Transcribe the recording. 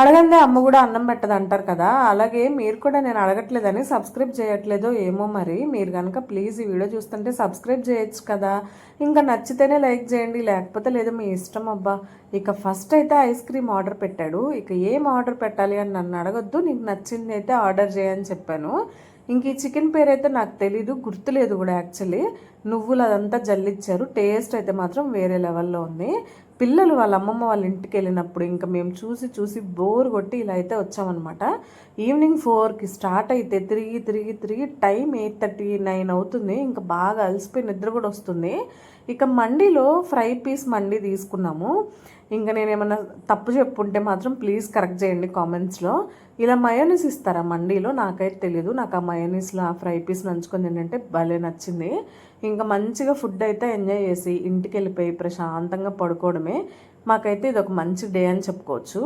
అడగందే అమ్మ కూడా అన్నం పెట్టదు అంటారు కదా, అలాగే మీరు కూడా నేను అడగట్లేదని సబ్స్క్రైబ్ చేయట్లేదో ఏమో మరి. మీరు కనుక ప్లీజ్ ఈ వీడియో చూస్తుంటే సబ్స్క్రైబ్ చేయొచ్చు కదా. ఇంకా నచ్చితేనే లైక్ చేయండి, లేకపోతే లేదు మీ ఇష్టం అబ్బా. ఇక ఫస్ట్ అయితే ఐస్ క్రీమ్ ఆర్డర్ పెట్టాడు. ఇక ఏం ఆర్డర్ పెట్టాలి అని నన్ను అడగొద్దు, నీకు నచ్చింది అయితే ఆర్డర్ చేయని చెప్పాను. ఇంక ఈ చికెన్ పేరు అయితే నాకు తెలీదు, గుర్తులేదు కూడా యాక్చువల్లీ. నువ్వులు అదంతా జల్లిచ్చారు, టేస్ట్ అయితే మాత్రం వేరే లెవెల్లో ఉంది. పిల్లలు వాళ్ళ అమ్మమ్మ వాళ్ళ ఇంటికి వెళ్ళినప్పుడు ఇంకా మేము చూసి చూసి బోర్ కొట్టి ఇలా అయితే వచ్చామన్నమాట. ఈవినింగ్ 4కి స్టార్ట్ అయితే తిరిగి తిరిగి తిరిగి టైం 8:39 అవుతుంది. ఇంకా బాగా అలసిపోయి నిద్ర కూడా వస్తుంది. ఇక మండీలో ఫ్రై పీస్ మండీ తీసుకున్నాము. ఇంకా నేను ఏమన్నా తప్పు చెప్పుంటే మాత్రం ప్లీజ్ కరెక్ట్ చేయండి కామెంట్స్లో. ఇలా మయోనీస్ ఇస్తారా మండీలో, నాకైతే తెలియదు. నాకు ఆ మయోనీస్లో ఆ ఫ్రై పీస్ నంచుకొని ఏంటంటే భలే నచ్చింది. ఇంకా మంచిగా ఫుడ్ అయితే ఎంజాయ్ చేసి ఇంటికి వెళ్ళిపోయి ప్రశాంతంగా పడుకోవడమే. మాకైతే ఇది ఒక మంచి డే అని చెప్పుకోవచ్చు.